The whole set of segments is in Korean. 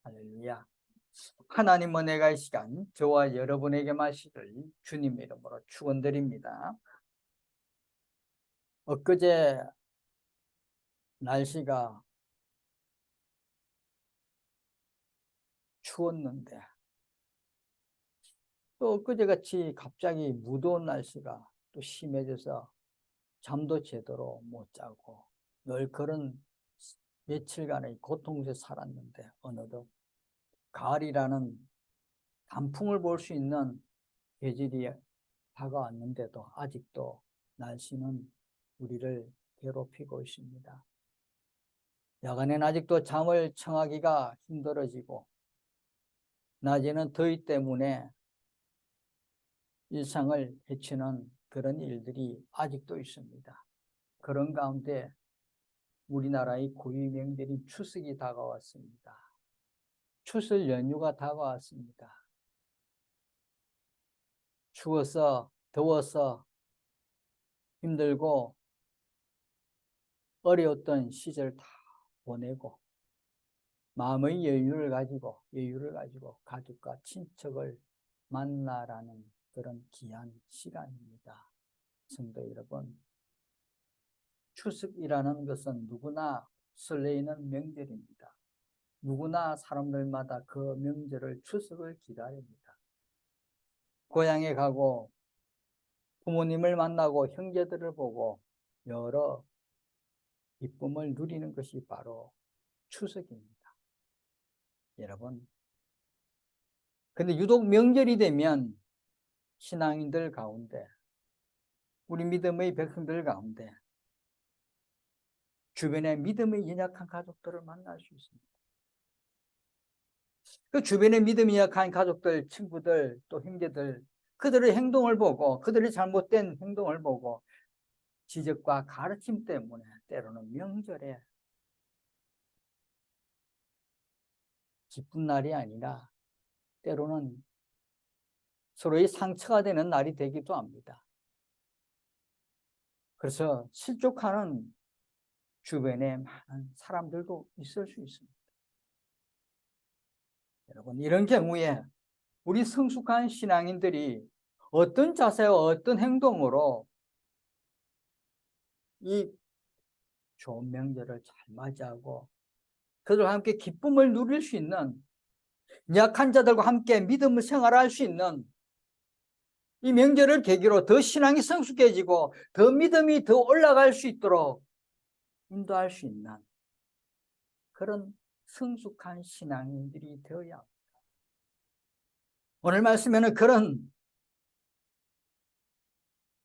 할렐루야. 하나님 은혜가 이 시간 저와 여러분에게 마시를 주님의 이름으로 축원드립니다. 엊그제 날씨가 추웠는데 또 엊그제같이 갑자기 무더운 날씨가 또 심해져서 잠도 제대로 못 자고 늘 그런 며칠간의 고통에 살았는데 어느덧 가을이라는 단풍을 볼 수 있는 계절이 다가왔는데도 아직도 날씨는 우리를 괴롭히고 있습니다. 야간엔 아직도 잠을 청하기가 힘들어지고 낮에는 더위 때문에 일상을 해치는 그런 일들이 아직도 있습니다. 그런 가운데 우리나라의 고유 명절인 추석이 다가왔습니다. 추석 연휴가 다가왔습니다. 추워서 더워서 힘들고 어려웠던 시절 다 보내고 마음의 여유를 가지고 가족과 친척을 만나라는 그런 귀한 시간입니다. 성도 여러분, 추석이라는 것은 누구나 설레이는 명절입니다. 누구나 사람들마다 그 명절을 추석을 기다립니다. 고향에 가고 부모님을 만나고 형제들을 보고 여러 기쁨을 누리는 것이 바로 추석입니다. 여러분, 근데 유독 명절이 되면 신앙인들 가운데 우리 믿음의 백성들 가운데 주변에 믿음이 연약한 가족들을 만날 수 있습니다. 그 주변에 믿음이 약한 가족들, 친구들, 또 형제들, 그들의 행동을 보고 그들의 잘못된 행동을 보고 지적과 가르침 때문에 때로는 명절에 기쁜 날이 아니라 때로는 서로의 상처가 되는 날이 되기도 합니다. 그래서 실족하는 주변에 많은 사람들도 있을 수 있습니다. 여러분, 이런 경우에 우리 성숙한 신앙인들이 어떤 자세와 어떤 행동으로 이 좋은 명절을 잘 맞이하고 그들과 함께 기쁨을 누릴 수 있는, 약한 자들과 함께 믿음을 생활할 수 있는 이 명절을 계기로 더 신앙이 성숙해지고 더 믿음이 더 올라갈 수 있도록 인도할 수 있는 그런 성숙한 신앙인들이 되어야 합니다. 오늘 말씀에는 그런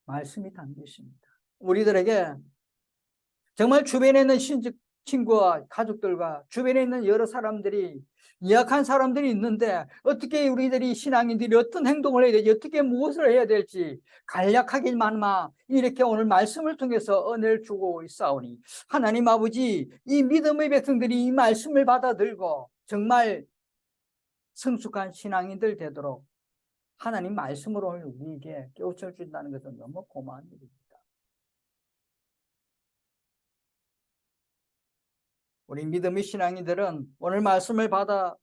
말씀이 담겨 있습니다. 우리들에게 정말 주변에 있는 친구와 가족들과 주변에 있는 여러 사람들이, 약한 사람들이 있는데 어떻게 우리들이 신앙인들이 어떤 행동을 해야 되지, 어떻게 무엇을 해야 될지 간략하기만마 이렇게 오늘 말씀을 통해서 은혜를 주고 있사오니 하나님 아버지, 이 믿음의 백성들이 이 말씀을 받아들고 정말 성숙한 신앙인들 되도록 하나님 말씀으로 우리에게 깨우쳐 준다는 것은 너무 고마운 일입니다. 우리 믿음의 신앙인들은 오늘 말씀을 받아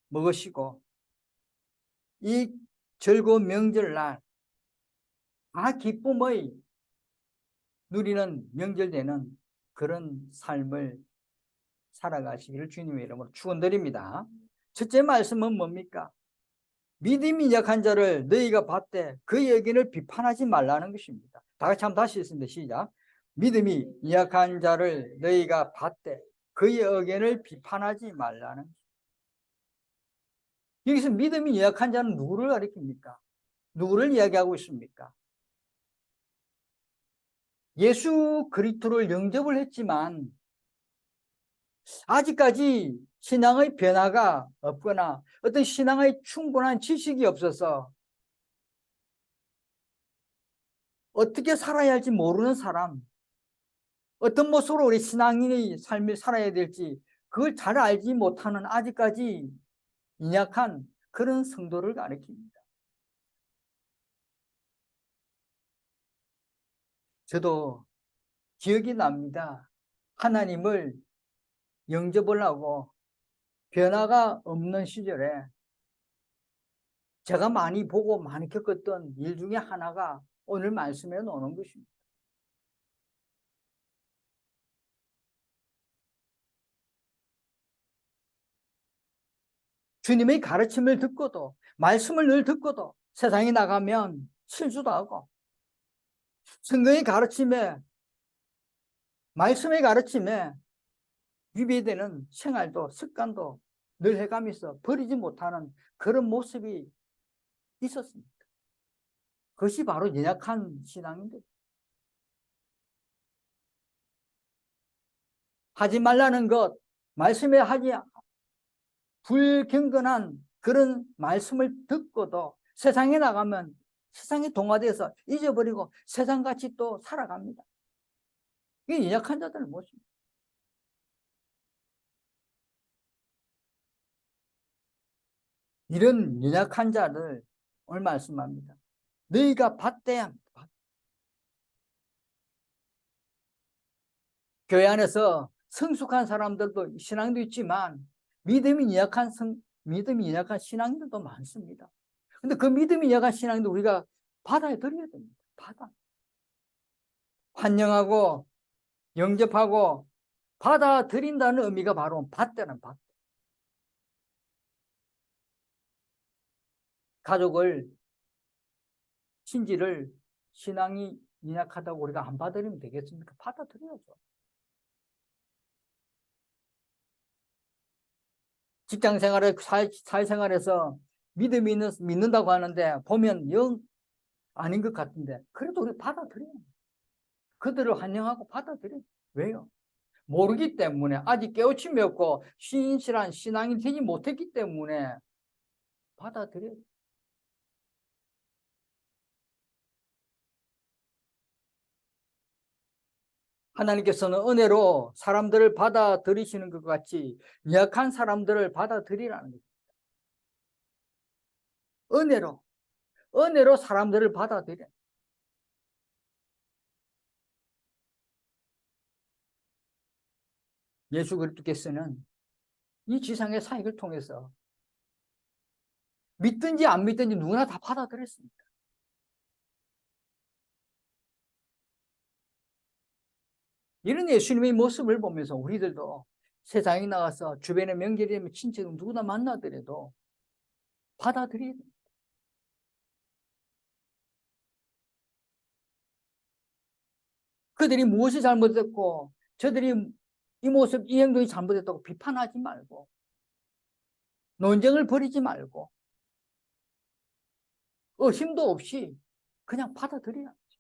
먹으시고 이 즐거운 명절날 다 기쁨의 누리는 명절되는 그런 삶을 살아가시기를 주님의 이름으로 축원드립니다. 첫째 말씀은 뭡니까? 믿음이 약한 자를 너희가 받되 그의 의견을 비판하지 말라는 것입니다. 다 같이 한번 다시 읽습니다. 시작. 믿음이 약한 자를 너희가 받되 그의 의견을 비판하지 말라는 것입니다. 여기서 믿음이 약한 자는 누구를 가리킵니까? 누구를 이야기하고 있습니까? 예수 그리스도를 영접을 했지만 아직까지 신앙의 변화가 없거나 어떤 신앙의 충분한 지식이 없어서 어떻게 살아야 할지 모르는 사람, 어떤 모습으로 우리 신앙인의 삶을 살아야 될지 그걸 잘 알지 못하는 아직까지 연약한 그런 성도를 가리킵니다. 저도 기억이 납니다. 하나님을 영접을 하고 변화가 없는 시절에 제가 많이 보고 많이 겪었던 일 중에 하나가 오늘 말씀에 나오는 것입니다. 주님의 가르침을 듣고도, 말씀을 늘 듣고도 세상에 나가면 실수도 하고, 성경의 가르침에, 말씀의 가르침에 위배되는 생활도, 습관도 늘 해가면서 버리지 못하는 그런 모습이 있었습니다. 그것이 바로 연약한 신앙인데, 하지 말라는 것, 말씀에 하지 불경건한 그런 말씀을 듣고도 세상에 나가면 세상에 동화돼서 잊어버리고 세상같이 또 살아갑니다. 이게 연약한 자들의 모습입니다. 이런 연약한 자를 오늘 말씀합니다. 너희가 받대야 합니다. 교회 안에서 성숙한 사람들도 신앙도 있지만 믿음이 연약한 신앙들도 많습니다. 근데 그 믿음이 연약한 신앙도 우리가 받아들여야 됩니다. 환영하고 영접하고 받아들인다는 의미가 바로 받대는 받대. 가족을, 신지를 신앙이 연약하다고 우리가 안 받아들이면 되겠습니까? 받아들여야죠. 직장 생활에, 사회생활에서 믿는다고 하는데 보면 영 아닌 것 같은데 그래도 우리 받아들여요. 그들을 환영하고 받아들여요. 왜요? 모르기 때문에, 아직 깨우침이 없고 신실한 신앙이 되지 못했기 때문에 받아들여요. 하나님께서는 은혜로 사람들을 받아들이시는 것 같이 약한 사람들을 받아들이라는 거죠. 은혜로 사람들을 받아들여. 예수 그리스도께서는 이 지상의 사역을 통해서 믿든지 안 믿든지 누구나 다 받아들였습니다. 이런 예수님의 모습을 보면서 우리들도 세상에 나가서 주변에 명절이 되면 친척 누구나 만나더라도 받아들여야 됩니다. 그들이 무엇이 잘못했고 저들이 이 모습, 이 행동이 잘못했다고 비판하지 말고 논쟁을 벌이지 말고 의심도 없이 그냥 받아들여야 지.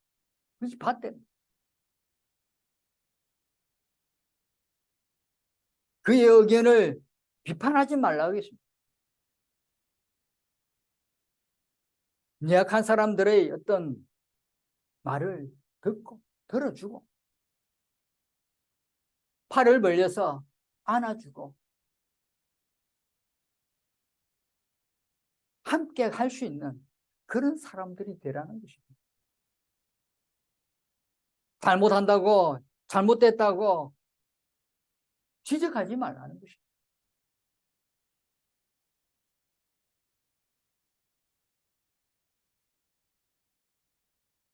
그것이 받대. 그의 의견을 비판하지 말라고 했습니다. 연약한 사람들의 어떤 말을 듣고 들어주고 팔을 벌려서 안아주고 함께 할 수 있는 그런 사람들이 되라는 것입니다. 잘못한다고, 잘못됐다고 지적하지 말라는 것입니다.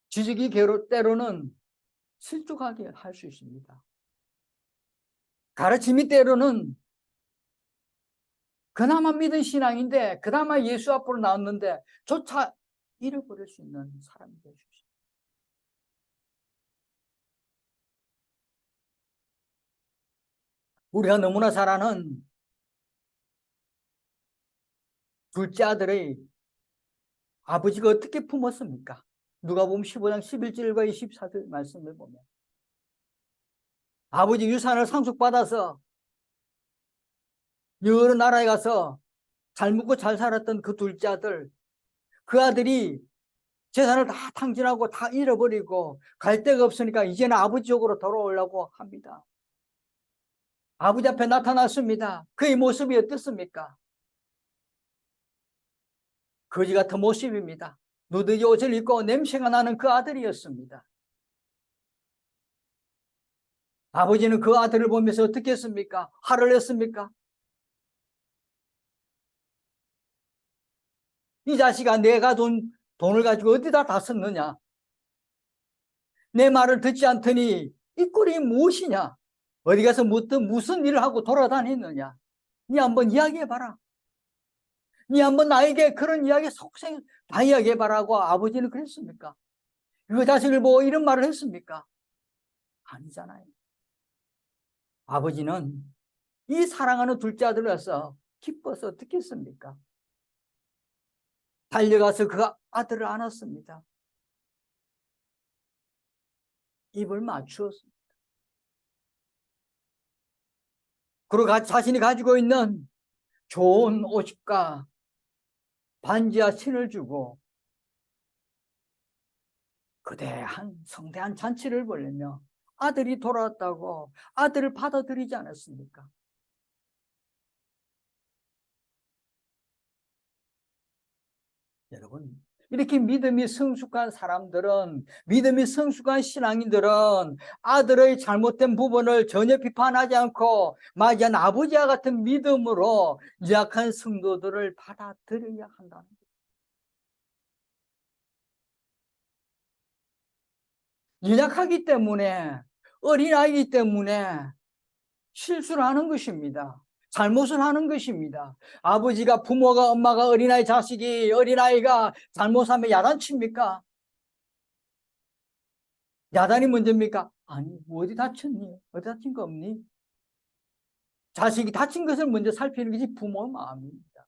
지적이 때로는 실족하게 할 수 있습니다. 가르침이 때로는 그나마 믿은 신앙인데, 그나마 예수 앞으로 나왔는데 조차 잃어버릴 수 있는 사람이 될 수 있습니다. 우리가 너무나 잘 아는 둘째 아들의 아버지가 어떻게 품었습니까? 누가복음 15장 11절과 24절 말씀을 보면 아버지 유산을 상속받아서 여러 나라에 가서 잘 먹고 잘 살았던 그 둘째 아들, 그 아들이 재산을 다 탕진하고 다 잃어버리고 갈 데가 없으니까 이제는 아버지 쪽으로 돌아오려고 합니다. 아버지 앞에 나타났습니다. 그의 모습이 어떻습니까? 거지 같은 모습입니다. 누더기 옷을 입고 냄새가 나는 그 아들이었습니다. 아버지는 그 아들을 보면서 어떻게 했습니까? 화를 냈습니까? 이 자식아, 내가 돈을 가지고 어디다 다 썼느냐? 내 말을 듣지 않더니 이 꼴이 무엇이냐? 어디 가서 무슨 일을 하고 돌아다녔느냐? 니 한번 이야기해봐라. 니 한번 나에게 그런 이야기 속생 다 이야기해봐라고 아버지는 그랬습니까? 그 자식을 보고 이런 말을 했습니까? 아니잖아요. 아버지는 이 사랑하는 둘째 아들로서 기뻐서 어떻게 했습니까? 달려가서 그 아들을 안았습니다. 입을 맞추었습니다. 그리고 자신이 가지고 있는 좋은 옷과 반지와 신을 주고 거대한 성대한 잔치를 벌이며 아들이 돌아왔다고 아들을 받아들이지 않았습니까? 여러분, 이렇게 믿음이 성숙한 사람들은, 믿음이 성숙한 신앙인들은 아들의 잘못된 부분을 전혀 비판하지 않고 마지막 아버지와 같은 믿음으로 약한 성도들을 받아들여야 한다는 거예요. 연약하기 때문에, 어린아이기 때문에 실수를 하는 것입니다. 잘못을 하는 것입니다. 아버지가, 부모가, 엄마가 어린아이 자식이, 어린아이가 잘못하면 야단칩니까? 야단이 먼저입니까? 아니, 뭐 어디 다쳤니? 어디 다친 거 없니? 자식이 다친 것을 먼저 살피는 것이 부모의 마음입니다.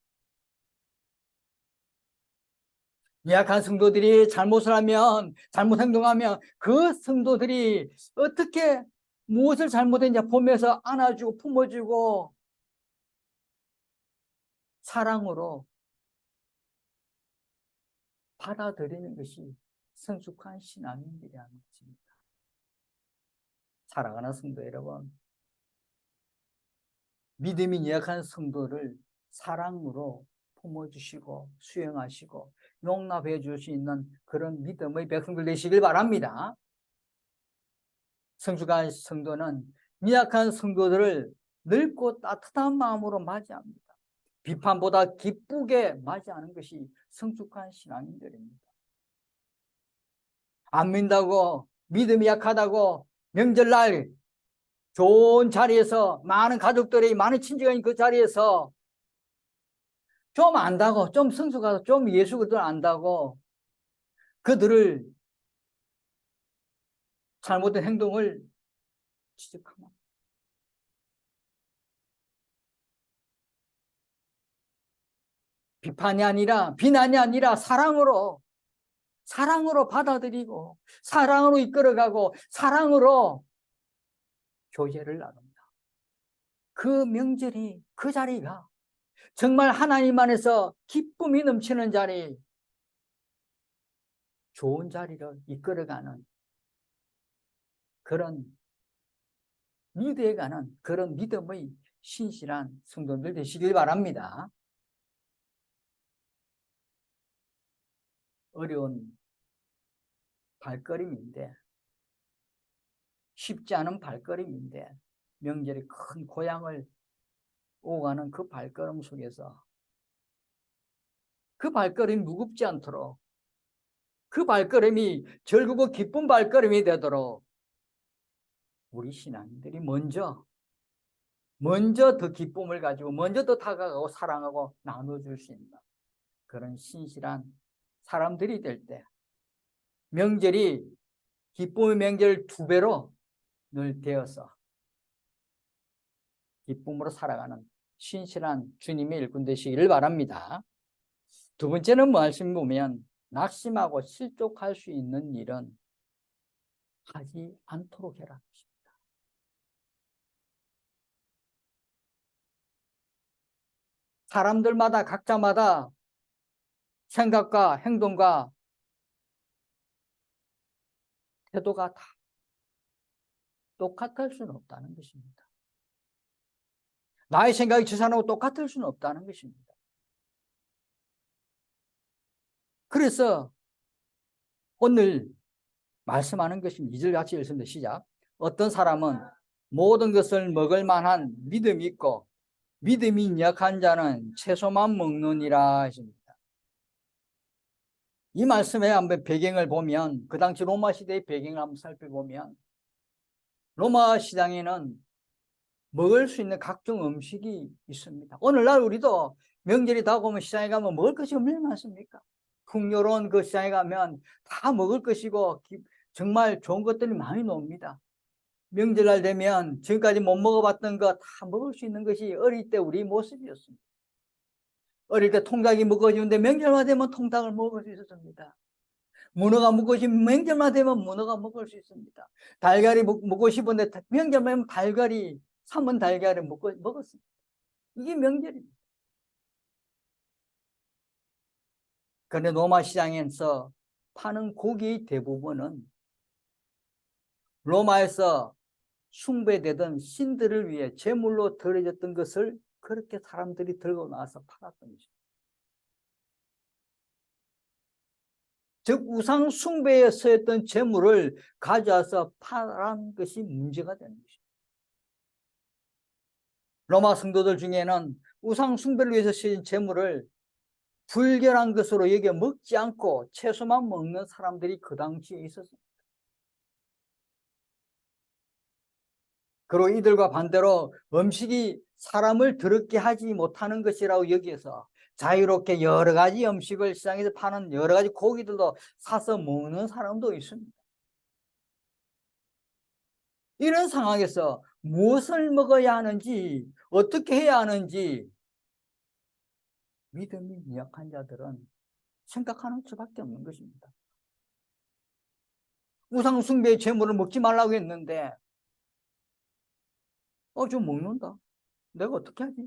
약한 성도들이 잘못을 하면, 잘못 행동하면 그 성도들이 어떻게 무엇을 잘못했냐 보면서 안아주고 품어주고 사랑으로 받아들이는 것이 성숙한 신앙인들이라는 것입니다. 사랑하는 성도 여러분, 믿음이 약한 성도를 사랑으로 품어주시고 수용하시고 용납해 줄 수 있는 그런 믿음의 백성들 되시길 바랍니다. 성숙한 성도는 미약한 성도들을 넓고 따뜻한 마음으로 맞이합니다. 비판보다 기쁘게 맞이하는 것이 성숙한 신앙인들입니다. 안 믿는다고, 믿음이 약하다고 명절날 좋은 자리에서 많은 가족들이, 많은 친지가 있는 그 자리에서 좀 안다고, 좀 성숙하고 좀 예수를 안다고 그들을 잘못된 행동을 지적하면 비판이 아니라, 비난이 아니라 사랑으로 받아들이고 사랑으로 이끌어가고 사랑으로 교제를 나눕니다. 그 명절이, 그 자리가 정말 하나님 안에서 기쁨이 넘치는 자리, 좋은 자리를 이끌어가는 그런 미래에 가는 그런 믿음의 신실한 성도들 되시길 바랍니다. 어려운 발걸음인데, 쉽지 않은 발걸음인데, 명절에 큰 고향을 오가는 그 발걸음 속에서 그 발걸음이 무겁지 않도록, 그 발걸음이 즐거고 기쁜 발걸음이 되도록 우리 신앙인들이 먼저 더 기쁨을 가지고 먼저 더 다가가고 사랑하고 나눠줄 수 있는 그런 신실한 사람들이 될 때 명절이 기쁨의 명절 2배로 늘 되어서 기쁨으로 살아가는 신실한 주님의 일꾼 되시기를 바랍니다. 두 번째는 말씀 보면 낙심하고 실족할 수 있는 일은 하지 않도록 해라. 사람들마다 각자마다 생각과 행동과 태도가 다 똑같을 수는 없다는 것입니다. 나의 생각이 저 사람하고 똑같을 수는 없다는 것입니다. 그래서 오늘 말씀하는 것입니다. 2절 같이 읽습니다. 시작. 어떤 사람은 모든 것을 먹을 만한 믿음이 있고 믿음이 약한 자는 채소만 먹느니라 하십니다. 이 말씀에 한번 배경을 보면, 그 당시 로마 시대의 배경을 한번 살펴보면, 로마 시장에는 먹을 수 있는 각종 음식이 있습니다. 오늘날 우리도 명절이 다가오면 시장에 가면 먹을 것이 얼마나 많습니까? 풍요로운 그 시장에 가면 다 먹을 것이고 정말 좋은 것들이 많이 나옵니다. 명절날 되면 지금까지 못 먹어봤던 거 다 먹을 수 있는 것이 어릴 때 우리 모습이었습니다. 어릴 때 통닭이 먹어지는데 명절만 되면 통닭을 먹을 수 있었습니다. 문어가 먹고 싶으면 명절만 되면 문어가 먹을 수 있습니다. 달걀이 먹고 싶은데 명절만 되면 달걀이, 삶은 달걀을 먹었습니다. 이게 명절입니다. 그런데 로마 시장에서 파는 고기 대부분은 로마에서 숭배되던 신들을 위해 제물로 드려졌던 것을 그렇게 사람들이 들고 나와서 팔았던 것입니다. 즉 우상 숭배에 쓰였던 제물을 가져와서 팔은 것이 문제가 되는 것입니다. 로마 성도들 중에는 우상 숭배를 위해서 쓰인 제물을 불결한 것으로 여겨 먹지 않고 채소만 먹는 사람들이 그 당시에 있었습니다. 그리고 이들과 반대로 음식이 사람을 더럽게 하지 못하는 것이라고 여기에서 자유롭게 여러 가지 음식을 시장에서 파는 여러 가지 고기들도 사서 먹는 사람도 있습니다. 이런 상황에서 무엇을 먹어야 하는지, 어떻게 해야 하는지 믿음이 미약한 자들은 생각하는 수밖에 없는 것입니다. 우상 숭배의 제물을 먹지 말라고 했는데 좀 먹는다. 내가 어떻게 하지?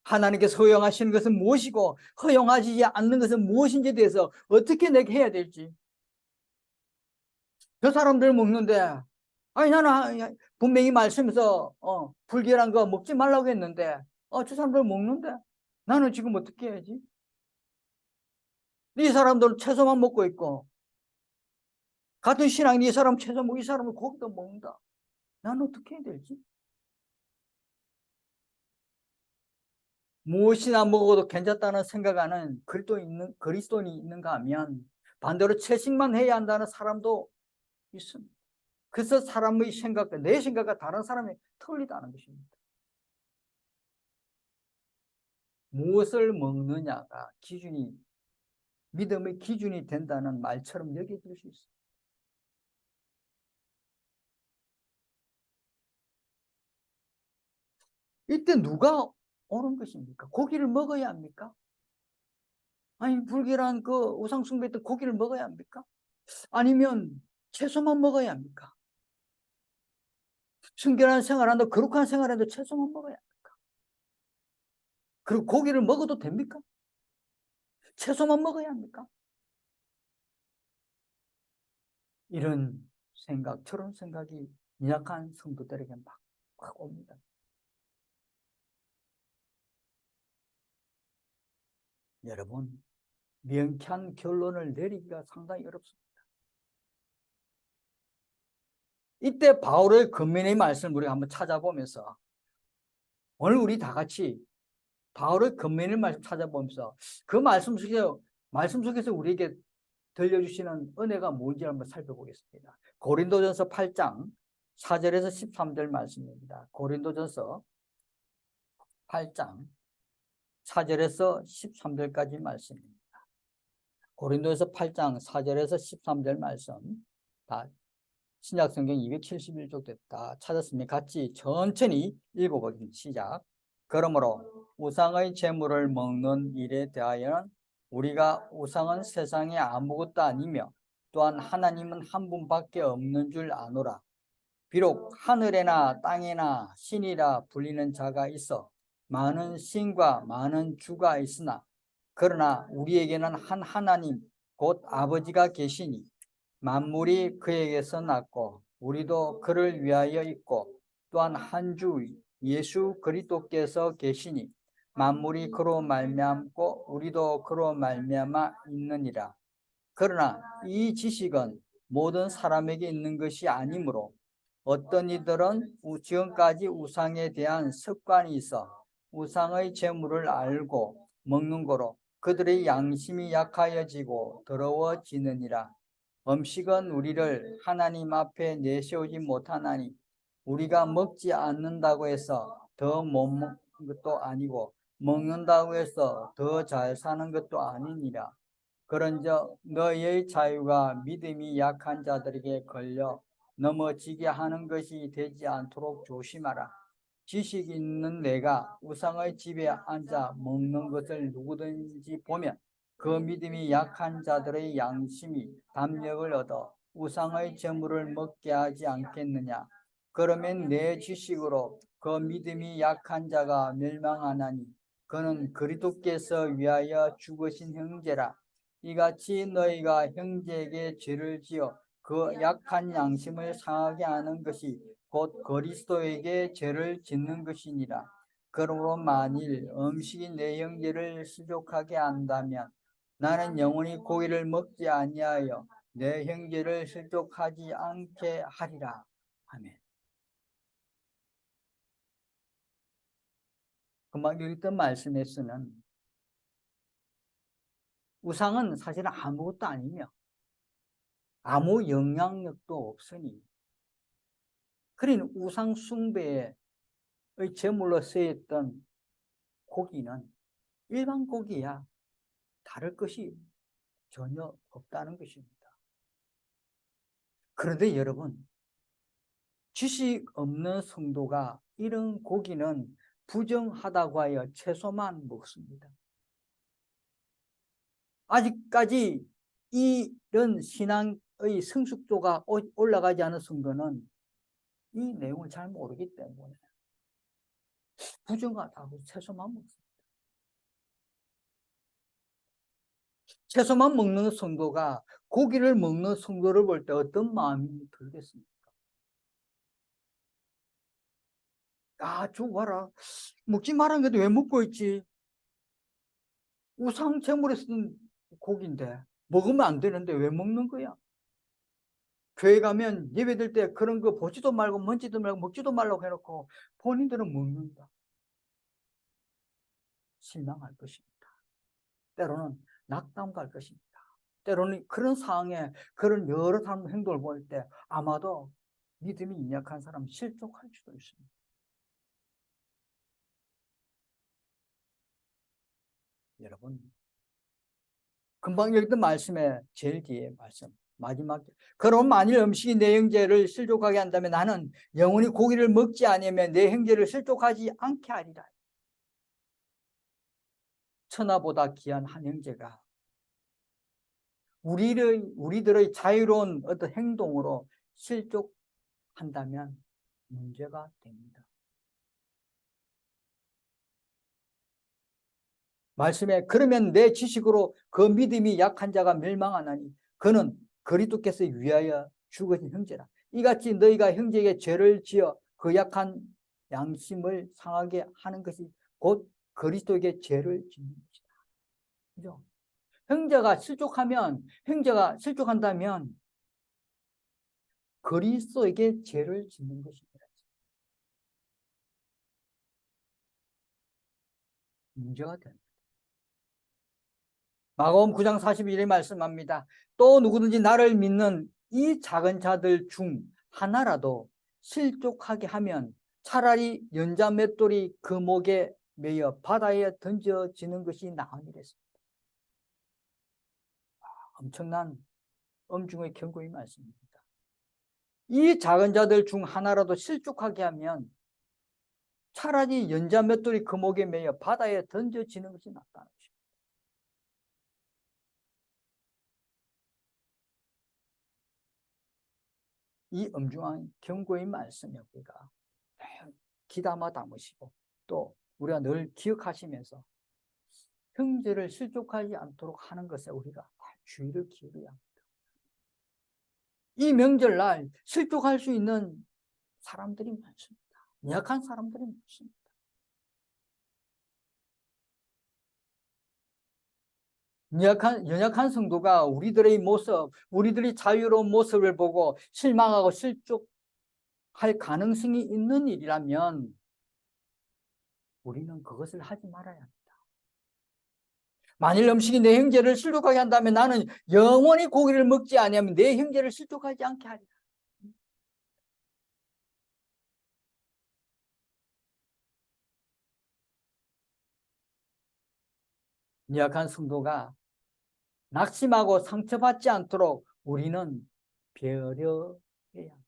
하나님께서 허용하시는 것은 무엇이고 허용하지 않는 것은 무엇인지에 대해서 어떻게 내가 해야 될지. 저 사람들 먹는데 아니 나는 분명히 말씀에서 불결한 거 먹지 말라고 했는데 저 사람들 먹는데 나는 지금 어떻게 해야지? 이 사람들은 채소만 먹고 있고 같은 신앙 이 사람 채소 먹고 이 사람은 고기도 먹는다. 나는 어떻게 해야 될지? 무엇이나 먹어도 괜찮다는 생각하는 그리스도인이 있는가 하면 반대로 채식만 해야 한다는 사람도 있습니다. 그래서 사람의 생각과 내 생각과 다른 사람이 틀리다는 것입니다. 무엇을 먹느냐가 믿음의 기준이 된다는 말처럼 여겨질 수 있습니다. 이때 누가 옳은 것입니까? 고기를 먹어야 합니까? 아니 불결한 그 우상 숭배 때 고기를 먹어야 합니까? 아니면 채소만 먹어야 합니까? 순결한 생활한다, 거룩한 생활한다 채소만 먹어야 합니까? 그리고 고기를 먹어도 됩니까? 채소만 먹어야 합니까? 저런 생각이 연약한 성도들에게 막 옵니다. 여러분, 명쾌한 결론을 내리기가 상당히 어렵습니다. 이때 바울의 권면의 말씀을 우리가 한번 찾아보면서 오늘 우리 다 같이 바울의 권면의 말씀 찾아보면서 그 말씀 속에서 우리에게 들려주시는 은혜가 뭔지 한번 살펴보겠습니다. 고린도전서 8장 4절에서 13절 말씀입니다. 고린도전서 8장 4절에서 13절까지 말씀입니다. 고린도에서 8장 4절에서 13절 말씀 다 신약성경 271쪽 됐다 찾았습니다. 같이 천천히 읽어보겠습니다. 시작. 그러므로 우상의 제물을 먹는 일에 대하여는 우리가 우상은 세상에 아무것도 아니며 또한 하나님은 한 분밖에 없는 줄 아노라. 비록 하늘에나 땅에나 신이라 불리는 자가 있어 많은 신과 많은 주가 있으나 그러나 우리에게는 한 하나님 곧 아버지가 계시니 만물이 그에게서 났고 우리도 그를 위하여 있고 또한 한 주 예수 그리스도께서 계시니 만물이 그로 말미암고 우리도 그로 말미암아 있느니라. 그러나 이 지식은 모든 사람에게 있는 것이 아니므로 어떤 이들은 지금까지 우상에 대한 습관이 있어 우상의 제물을 알고 먹는 거로 그들의 양심이 약하여지고 더러워지느니라. 음식은 우리를 하나님 앞에 내세우지 못하나니 우리가 먹지 않는다고 해서 더 못 먹는 것도 아니고 먹는다고 해서 더 잘 사는 것도 아니니라. 그런즉 너희의 자유가 믿음이 약한 자들에게 걸려 넘어지게 하는 것이 되지 않도록 조심하라. 지식 있는 내가 우상의 집에 앉아 먹는 것을 누구든지 보면 그 믿음이 약한 자들의 양심이 담력을 얻어 우상의 재물을 먹게 하지 않겠느냐. 그러면 내 지식으로 그 믿음이 약한 자가 멸망하나니 그는 그리스도께서 위하여 죽으신 형제라. 이같이 너희가 형제에게 죄를 지어 그 약한 양심을 상하게 하는 것이 곧 그리스도에게 죄를 짓는 것이니라. 그러므로 만일 음식이 내 형제를 실족하게 한다면 나는 영원히 고기를 먹지 아니하여 내 형제를 실족하지 않게 하리라. 아멘. 금방 읽던 말씀에서는 우상은 사실은 아무것도 아니며 아무 영향력도 없으니, 그러니 우상 숭배의 제물로 쓰였던 고기는 일반 고기야 다를 것이 전혀 없다는 것입니다. 그런데 여러분, 지식 없는 성도가 이런 고기는 부정하다고 하여 채소만 먹습니다. 아직까지 이런 신앙의 성숙도가 올라가지 않은 성도는 이 내용을 잘 모르기 때문에 부정하다고 채소만 먹습니다. 채소만 먹는 성도가 고기를 먹는 성도를 볼 때 어떤 마음이 들겠습니까? 아, 저거 봐라. 먹지 말한 게도 왜 먹고 있지? 우상 제물에 쓰는 고기인데 먹으면 안 되는데 왜 먹는 거야? 교회 가면 예배될 때 그런 거 보지도 말고 만지도 말고 먹지도 말라고 해놓고 본인들은 먹는다. 실망할 것입니다. 때로는 낙담갈 것입니다. 때로는 그런 상황에 그런 여러 사람 행동을 볼 때 아마도 믿음이 약한 사람 실족할 수도 있습니다. 여러분, 금방 읽던 말씀에 제일 뒤에 말씀 마지막, 그럼 만일 음식이 내 형제를 실족하게 한다면 나는 영원히 고기를 먹지 않으면 내 형제를 실족하지 않게 하리라. 천하보다 귀한 한 형제가 우리들의 자유로운 어떤 행동으로 실족한다면 문제가 됩니다. 말씀에 그러면 내 지식으로 그 믿음이 약한 자가 멸망하나니 그는 그리스도께서 위하여 죽으신 형제라. 이같이 너희가 형제에게 죄를 지어 그 약한 양심을 상하게 하는 것이 곧 그리스도에게 죄를 짓는 것이다. 그죠? 형제가 실족한다면 그리스도에게 죄를 짓는 것입니다. 문제가 됩니다. 마가복음 9장 41에 말씀합니다. 또 누구든지 나를 믿는 이 작은 자들 중 하나라도 실족하게 하면 차라리 연자 맷돌이 그 목에 매여 바다에 던져지는 것이 나으니랬습니다. 엄청난 엄중의 경고의 말씀입니다. 이 작은 자들 중 하나라도 실족하게 하면 차라리 연자 맷돌이 그 목에 매여 바다에 던져지는 것이 낫다는 것입니다. 이 엄중한 경고의 말씀에 우리가 귀담아 담으시고 또 우리가 늘 기억하시면서 형제를 실족하지 않도록 하는 것에 우리가 주의를 기울여야 합니다. 이 명절날 실족할 수 있는 사람들이 많습니다. 약한 사람들이 많습니다. 연약한 성도가 우리들의 모습, 우리들이 자유로운 모습을 보고 실망하고 실족할 가능성이 있는 일이라면 우리는 그것을 하지 말아야 합니다. 만일 음식이 내 형제를 실족하게 한다면 나는 영원히 고기를 먹지 아니하면 내 형제를 실족하지 않게 하리라. 연약한 성도가 낙심하고 상처받지 않도록 우리는 배려해야 합니다.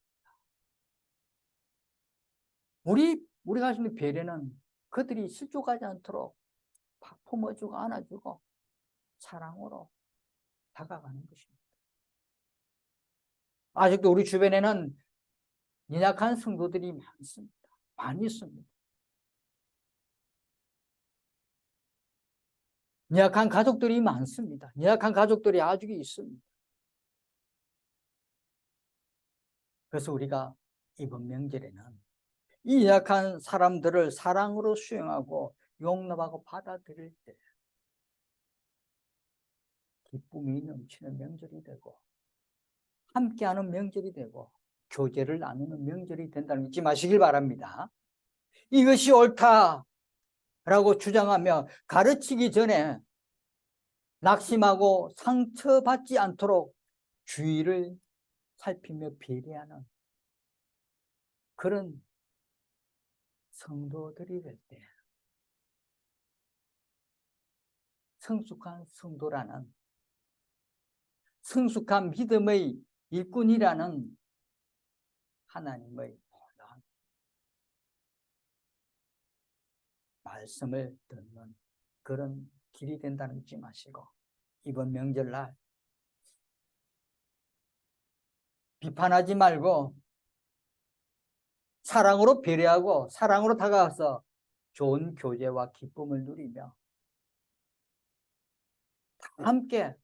우리가 할 수 있는 배려는 그들이 실족하지 않도록 품어주고 안아주고 사랑으로 다가가는 것입니다. 아직도 우리 주변에는 연약한 성도들이 많습니다. 많이 있습니다. 연약한 가족들이 많습니다. 연약한 가족들이 아주 있습니다. 그래서 우리가 이번 명절에는 이 연약한 사람들을 사랑으로 수용하고 용납하고 받아들일 때 기쁨이 넘치는 명절이 되고 함께하는 명절이 되고 교제를 나누는 명절이 된다는 거 잊지 마시길 바랍니다. 이것이 옳다라고 주장하며 가르치기 전에 낙심하고 상처받지 않도록 주의를 살피며 배려하는 그런 성도들이 될 때 성숙한 성도라는 성숙한 믿음의 일꾼이라는 하나님의 놀라운 말씀을 듣는 그런 길이 된다는 거 잊지 마시고 이번 명절날 비판하지 말고 사랑으로 배려하고 사랑으로 다가가서 좋은 교제와 기쁨을 누리며 함께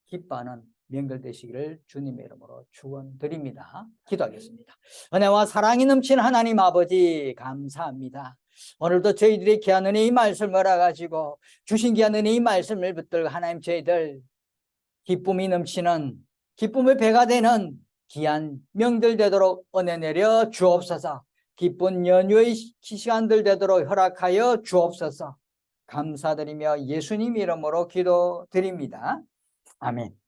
기뻐하는 명절 되시기를 주님의 이름으로 축원드립니다. 기도하겠습니다. 은혜와 사랑이 넘치는 하나님 아버지 감사합니다. 오늘도 저희들이 귀한 은혜 이 말씀을 알아가지고 주신 귀한 은혜 이 말씀을 붙들고 하나님 저희들 기쁨이 넘치는 기쁨의 배가 되는 귀한 명절 되도록 은혜 내려 주옵소서. 기쁜 연휴의 시간들 되도록 허락하여 주옵소서. 감사드리며 예수님 이름으로 기도드립니다. 아멘.